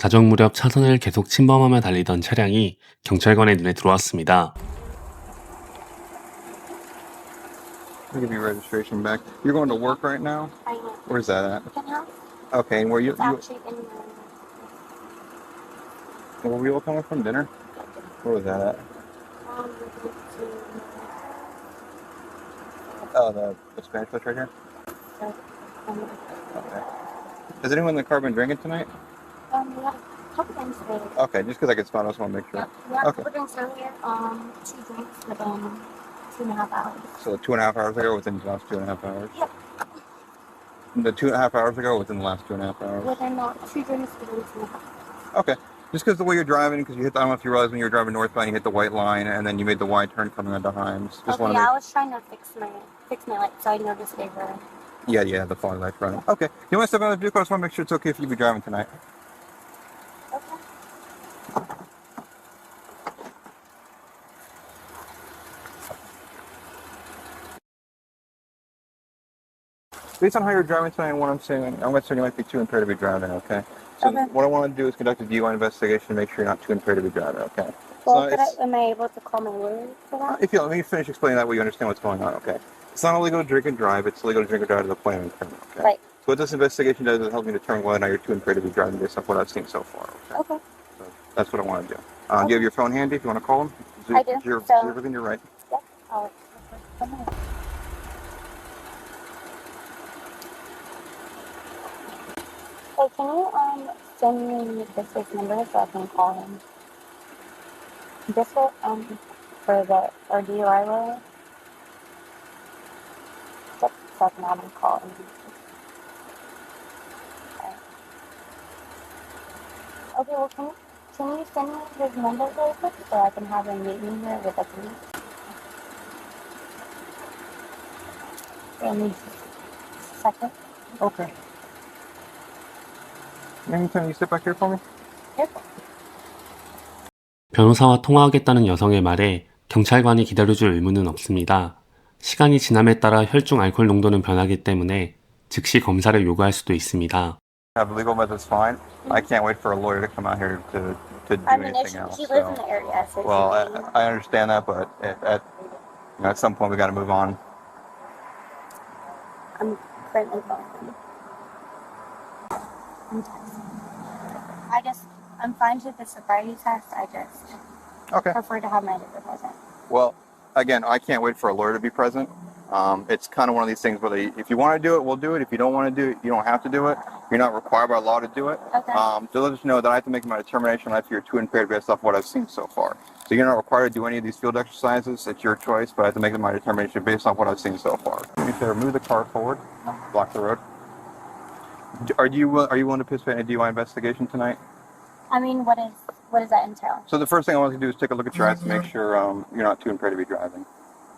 자정 무렵 차선을 계속 침범하며 달리던 차량이 경찰관의 눈에 들어왔습니다. I'll give you registration back. You're going to work right now? I am. Where's that at? Penthouse? Okay, and where you? It's actually in Where were you all coming from? Dinner? Where was that at? we're going Oh, the Spanish place right here? to, Okay. Has anyone in the car been drinking tonight? we have a couple things today. Okay, just because I can spot, I just want to make sure. Yeah, we had Okay. a couple drinks earlier, 2 drinks within 2.5 hours. So 2.5 hours ago, within the last 2.5 hours? Yep. The 2.5 hours ago, within the last 2.5 hours? Within 2 drinks within 2.5 hours. Okay. Just because the way you're driving, because you hit, I don't know if you realize when you were driving northbound, you hit the white line, and then you made the wide turn coming onto Himes. Just Okay, want to I was trying to fix my lights, so I noticed they were. Yeah, the fog lights running. Okay. You want to step out of the vehicle? I just want to make sure it's okay for you to be driving tonight. Okay. Based on how you're driving tonight and what I'm saying, I'm going to say you might be too impaired to be driving, okay? So Okay. what I want to do is conduct a DUI investigation to make sure you're not too impaired to be driving, okay? Well, So am I able to call my lawyer for that? if you let me finish explaining that way you understand what's going on, okay? It's not illegal to drink and drive, it's illegal to drink or drive to the point of impairment, okay? Right. So what this investigation does is help me determine whether or not you're too impaired to be driving based on what I've seen so far, okay? Okay. So that's what I want to do. Do you have your phone handy if you want to call them? I do, You're so- within your right. Yep. I'll come on. Hey, can you send me this week's number so I can call him? This will, for the DUI lawyer? Yep, so I can have him call him. Okay, well, can you send me his number real quick so I can have him meet me here with the police? Give me a second. Okay. Can you sit back here for me? Yep. 변호사와 통화하겠다는 여성의 말에 경찰관이 기다려줄 의무는 없습니다. 시간이 지남에 따라 혈중 알코올 농도는 변하기 때문에 즉시 검사를 요구할 수도 있습니다. Have legal methods fine. I can't wait for a lawyer to come out here to do I mean, anything else. he lives in So. the area, so Well, he may- I understand that, but at some point we got to move on. I'm currently calling. I'm texting. I'm fine with the sobriety test. I just Okay. prefer to have my neighbor present. Well, again, I can't wait for a lawyer to be present. It's kind of one of these things where if you want to do it, we'll do it. If you don't want to do it, you don't have to do it. You're not required by law to do it. Okay. So let us know that I have to make my determination if you're too impaired based off what I've seen so far. So you're not required to do any of these field exercises. It's your choice, but I have to make my determination based off what I've seen so far. You say move the car forward, block the road. Are you willing to participate in a DUI investigation tonight? I mean, what does that entail? So the first thing I want to do is take a look at your eyes to make sure you're not too impaired to be driving.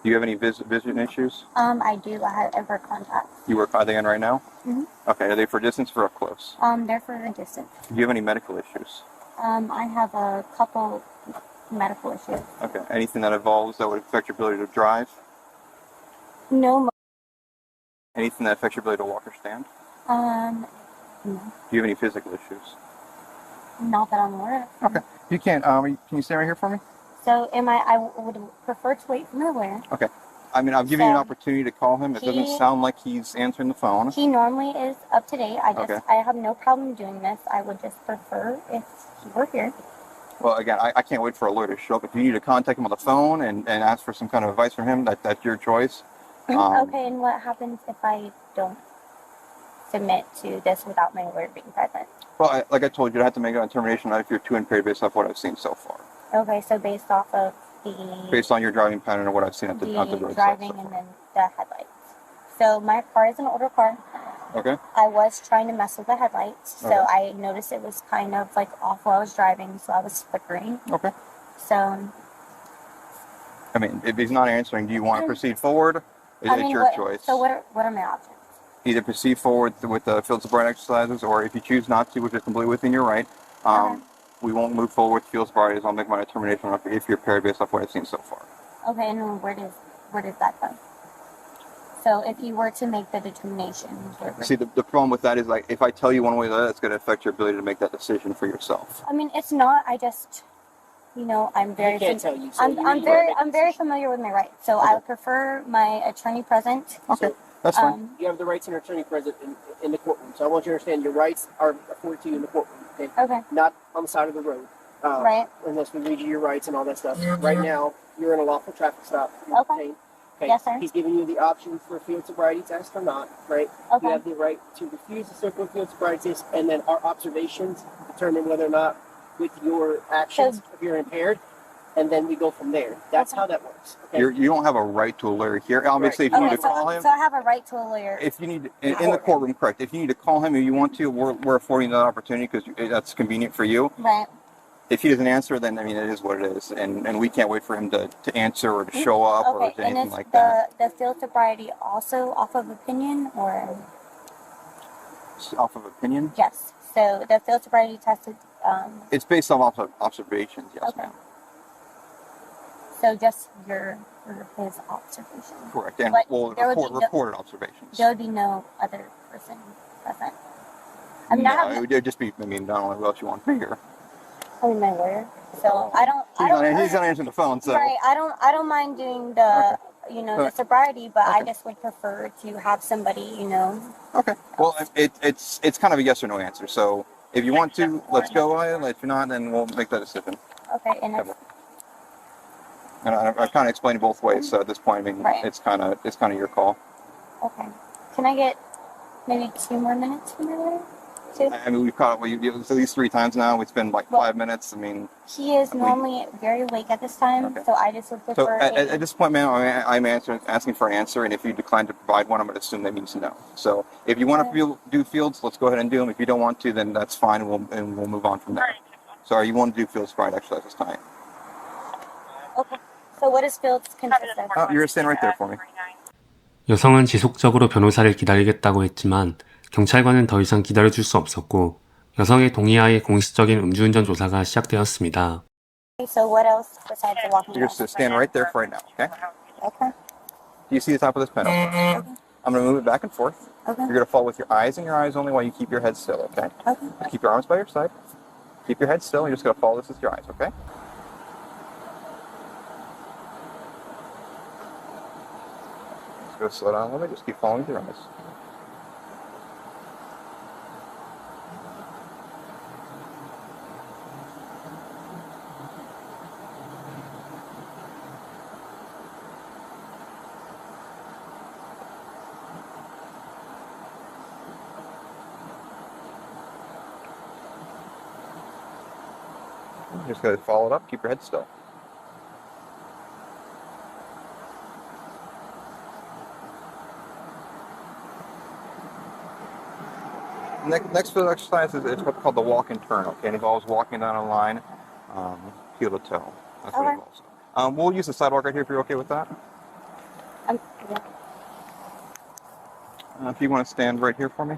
Do you have any vision issues? I do. I have ever contacts. Are they in right now? Mhm. Okay, are they for distance or up close? They're for a distance. Do you have any medical issues? I have a couple medical issues. Okay, anything that involves that would affect your ability to drive? No. Anything that affects your ability to walk or stand? No. Do you have any physical issues? Not that I'm aware of. Okay, you can. Can you stand right here for me? So I would prefer to wait for my lawyer. Okay. I mean, I've given you an So, opportunity to call him. It doesn't he- sound like he's answering the phone. He normally is up to date. Okay. I have no problem doing this. I would just prefer if he were here. Well, again, I can't wait for a lawyer to show up. If you need to contact him on the phone and ask for some kind of advice from him, that's your choice. Okay, and what happens if I don't submit to this without my lawyer being present? Well, like I told you, I have to make a determination if you're too impaired based off what I've seen so far. Okay, so based off of Based on your driving pattern and what I've seen at the roadside driving so and far. then the headlights. So my car is an older car. Okay. I was trying to mess with the headlights, so Okay. I noticed it was kind of like off while I was driving, so I was flickering. Okay. So I mean, if he's not answering, do you want to proceed forward? It's your choice. So what are my options? Either proceed forward with the field sobriety exercises, or if you choose not to, which is completely within your right, we won't move forward with field sobriety. I'll make my determination if you're impaired based off what I've seen so far. Okay, and where does that go? So if you were to make the determination, See, the problem with that is, like, if I tell you one way or the other, it's going to affect your ability to make that decision for yourself. I mean, it's not. I just, I'm very. I can't tell you. So I'm very familiar with my rights, so I would prefer my attorney present. Okay, that's fine. You have the rights and attorney present in the courtroom. So I want you to understand your rights are afforded to you in the courtroom. Okay. Okay. Not on the side of the road. Right. Unless we read you your rights and all that stuff. Right now, you're in a lawful traffic stop. Okay. Okay. Yes, sir. He's giving you the option for a field sobriety test or not, right? Okay. You have the right to refuse the circle field sobriety test, and then our observations determine whether or not, with your actions, if you're impaired, and then we go from there. That's how that works. Okay? You don't have a right to a lawyer here. Obviously, if you need to call him. So I have a right to a lawyer. If you need, in the courtroom, correct. If you need to call him or you want to, we're affording that opportunity because that's convenient for you. Right. If he doesn't answer, then, I mean, it is what it is. And we can't wait for him to answer or to show up or Okay. to And anything is like that. the field sobriety also off of opinion or? Off of opinion? Yes. So the field sobriety test is. It's based off of observations, yes, Okay. ma'am. So just his observation. Correct. And But well, there would be reported observations. There would be no other person present. I mean, No, it would just be, I mean, I don't know who else you want to be here. probably my lawyer. So I don't. He's not answering the phone, so. Right. I don't mind doing the the sobriety, but I just would prefer to have somebody Okay. Well, it's kind of a yes or no answer. So if you want to, let's go ahead. If you're not, then we'll make that decision. Okay. And if, And I kind of explained it both ways. So at this point, I mean, Right. it's kind of your call. okay. Can I get maybe 2 more minutes from my lawyer? 2? I mean, we've caught at least 3 times now. It's been like 5 minutes. I mean. He is normally very awake at this time, Okay. so I just would So prefer. at this point, ma'am, I'm asking for an answer, and if you decline to provide one, I'm going to assume that means no. So if you want to do fields, let's go ahead and do them. If you don't want to, then that's fine, and we'll move on from there. So you want to do fields right exercises tonight? Okay. So what does fields consist of? Oh, you're going to stand right there for me. 여성은 지속적으로 변호사를 기다리겠다고 했지만 경찰관은 더 이상 기다려줄 수 없었고 여성의 동의하에 공식적인 음주운전 조사가 시작되었습니다. So what else besides the walking? You're just going to stand right there for right now, okay? Okay. Do you see the top of this pencil? I'm going to move it back and forth. Okay. You're going to follow with your eyes and your eyes only while you keep your head still, okay? Okay. Just keep your arms by your side. Keep your head still. You're just going to follow this with your eyes, okay? Just go slow down a little bit. Just keep following with your eyes. Just go follow it up. Keep your head still. Next field exercise is what's called the walk and turn. Okay, it involves walking down a line, heel to toe. That's what it involves. We'll use the sidewalk right here if you're okay with that. Yeah. If you want to stand right here for me.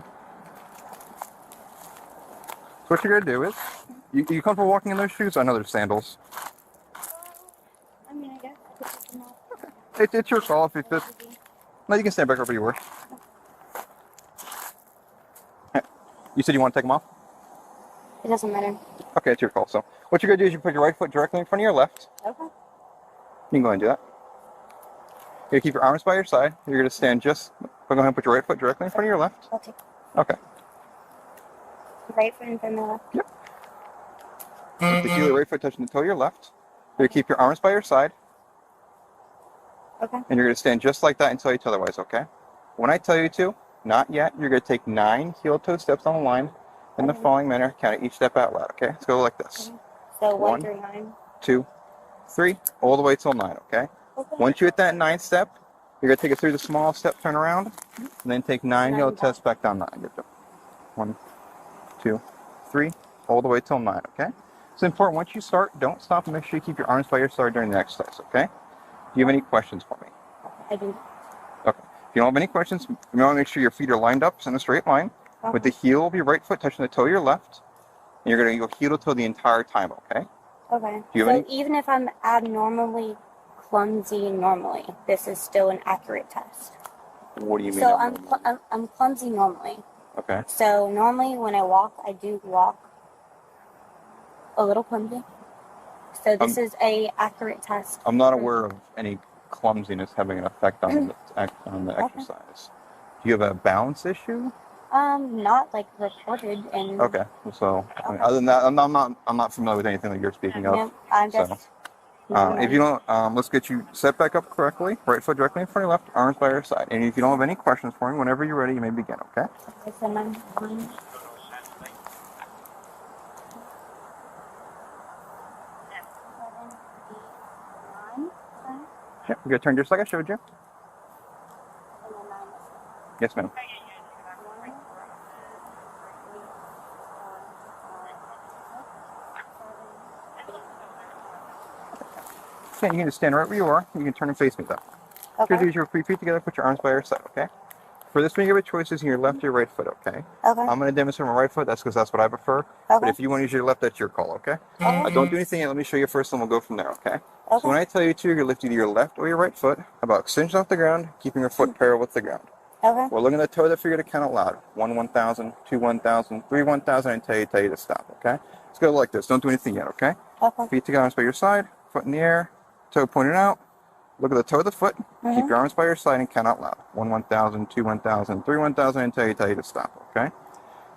So what you're gonna do is, you comfortable walking in those shoes? I know they're sandals. I mean, I guess I could take them off. It's your call if it's. No, you can stand back wherever you were. You said you want to take them off? It doesn't matter. Okay, it's your call. So what you're gonna do is you put your right foot directly in front of your left. Okay. You can go ahead and do that. You're gonna keep your arms by your side. You're gonna stand go ahead and put your right foot directly in front of your left. I'll take Okay. right foot in front of my left. Yep. With the heel of your right foot touching the toe of your left. You're gonna keep your arms by your side. Okay. And you're gonna stand just like that until you tell otherwise, okay? When I tell you to, not yet, you're gonna take 9 heel-toe steps on the line in the following manner. Count each step out loud, okay? Let's go like this. So 1 1, through 9. 2, 3, all the way till 9, okay? Okay. Once you hit that 9th step, you're gonna take it through the small step, turn around, and then take 9 heel steps back down 9. Get them. 1, 2, 3, all the way till 9, okay? It's important, once you start, don't stop and make sure you keep your arms by your side during the exercise, okay? Do you have any questions for me? I do. Okay. If you don't have any questions, you want to make sure your feet are lined up in a straight line, with the heel of your right foot touching the toe of your left, and you're gonna go heel to toe the entire time, okay? Okay. Do you have So any? even if I'm abnormally clumsy normally, this is still an accurate test. What do you mean? So I'm clumsy normally. Okay. So normally when I walk, I do walk a little clumsy. So this is a accurate test. I'm not aware of any clumsiness having an effect on the exercise. Do you have a balance issue? Not like reported and. Okay. So I mean, other than that, I'm not familiar with anything that you're speaking of. No, I'm just. If you don't, let's get you set back up correctly. Right foot directly in front of your left, arms by your side. And if you don't have any questions for me, whenever you're ready, you may begin. Okay. So mine. Yep. You got to turn just like I showed you. Yes, ma'am. Okay, you can just stand right where you are. You can turn and face me though. Okay. Use your 3 feet together. Put your arms by your side. Okay. For this one, you have choices in your left or your right foot. Okay. Okay. I'm going to demonstrate my right foot. That's because that's what I prefer. But if you want to use your left, that's your call. Okay. Don't do anything yet. Let me show you first, and we'll go from there. Okay. So when I tell you to, you're going to lift either your left or your right foot about 6 inches off the ground, keeping your foot parallel with the ground. Okay. We're looking at the toe of the figure to count out loud. 1, 1,000, 2, 1,000, 3, 1,000, and tell you to stop. Okay. Let's go like this. Don't do anything yet. Okay. Okay. Feet together, arms by your side, foot in the air, toe pointed out. Look at the toe of the foot. Keep your arms by your side and count out loud. 1, 1,000, 2, 1,000, 3, 1,000, and tell you to stop. Okay.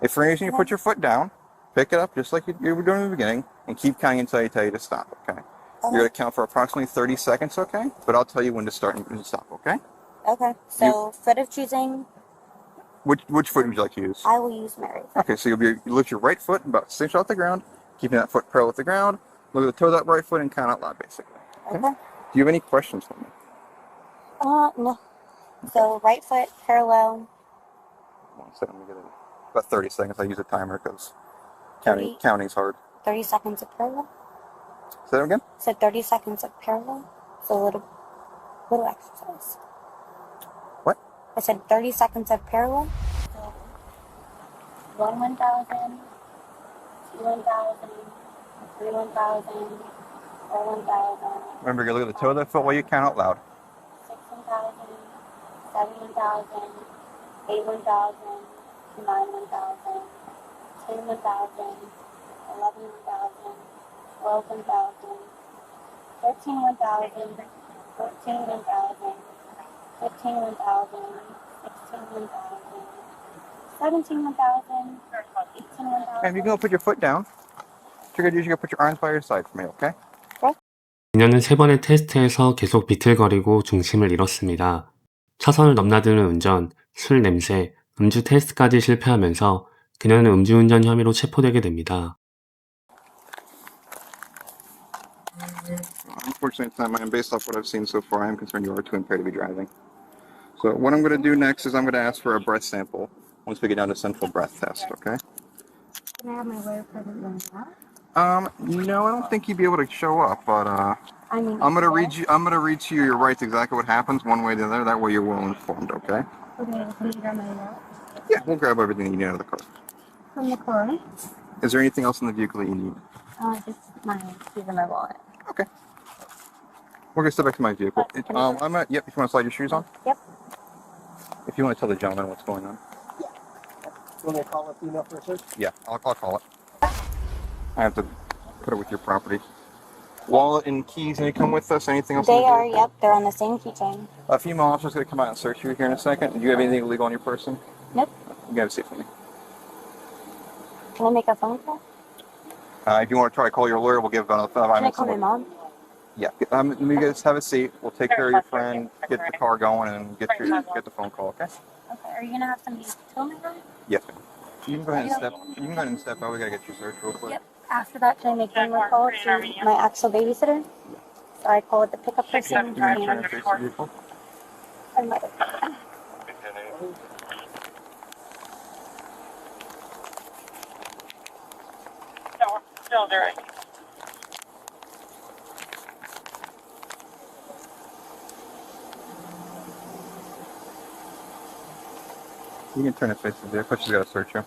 If for any reason you put your foot down, pick it up just like you were doing in the beginning, and keep counting until I tell you to stop. Okay. You're going to count for approximately 30 seconds. Okay. But I'll tell you when to start and when to stop. Okay. Okay. So foot of choosing. Which foot would you like to use? I will use my right foot. Okay. So you lift your right foot about 6 inches off the ground, keeping that foot parallel with the ground. Look at the toe of that right foot and count out loud, basically. Okay. Do you have any questions for me? No. So right foot parallel. 1 second, let me get it. About 30 seconds. I use a timer because 30. counting's hard. 30 seconds of parallel. Say that again? So 30 seconds of parallel. So a little exercise. What? I said 30 seconds of parallel. So 1, 1,000, 2, 1,000, 3, 1,000, 4, 1,000. Remember, you look at the toe of the foot while you count out loud. 6, 1,000, 7, 1,000, 8, 1,000, 9, 1,000, 10, 1,000, 11, 1,000, 12, 1,000, 13, 1,000, 14, 1,000, 15, 1,000, 16, 1,000, 17, 1,000, 18, 1,000. And you can go put your foot down. What you're going to do is you're going to put your arms by your side for me, okay? 그녀는 3번의 테스트에서 계속 비틀거리고 중심을 잃었습니다. 차선을 넘나드는 운전, 술 냄새, 음주 테스트까지 실패하면서 그녀는 음주운전 혐의로 체포되게 됩니다. Unfortunately, based off what I've seen so far, I am concerned you are too impaired to be driving. So what I'm going to do next is I'm going to ask for a breath sample once we get down to central breath test, okay? Can I have my lawyer present doing that? No, I don't think you'd be able to show up, but I mean, I'm gonna read to you your rights, exactly what happens, one way or the other. That way you're well informed, okay? Okay, can you grab my wallet? Yeah, we'll grab everything you need out of the car. From the car? Is there anything else in the vehicle that you need? Just my keys and my wallet. Okay. We're gonna step back to my vehicle. Yep. If you want to slide your shoes on. Yep. If you want to tell the gentleman what's going on. You want me to call a female for a search? Yeah, I'll call it. I have to put it with your property. Wallet and keys, any come with us? Anything else? They are, yep, they're on the same keychain. A female officer's going to come out and search you here in a second. Do you have anything illegal on your person? Nope. You got to see it for me. Can I make a phone call? If you want to try to call your lawyer, we'll give about 5 Can I minutes. call my mom? Yeah. Let me guys have a seat. We'll take care of your friend, get the car going, and get the phone call. Okay? Okay, are you going to have somebody tow my car? Yes, ma'am. You can go ahead and step out. We got to get you searched real quick. Yep. After that, can I make one more call to my actual babysitter? So I call it the pickup person. Turn and face the vehicle. And my Still there. You can turn and face the vehicle. She's got to search you.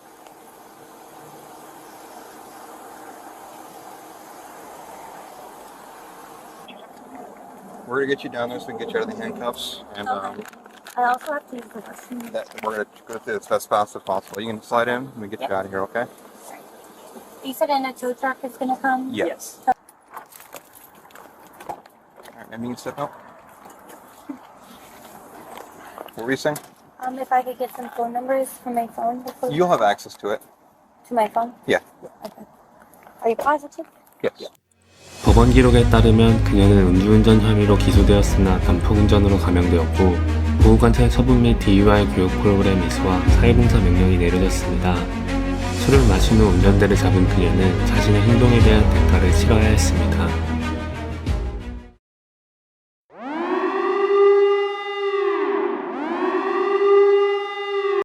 We're going to get you down there so we can get you out of the handcuffs. And I also have to use the restroom. We're going to go through this as fast as possible. You can slide in and we get you out of here, okay? You said in a tow truck is gonna come? Yes. All right, maybe you can sit up. What were you saying? If I could get some phone numbers from my phone before You'll have access to it. to my phone? Yeah. Okay. Are you positive? Yes. 법원 기록에 따르면 그녀는 음주운전 혐의로 기소되었으나 단속운전으로 감형되었고 보호관찰 처분 및 DUI 교육 프로그램 이수와 사회봉사 명령이 내려졌습니다. 술을 마신 후 운전대를 잡은 그녀는 자신의 행동에 대한 대가를 치러야 했습니다.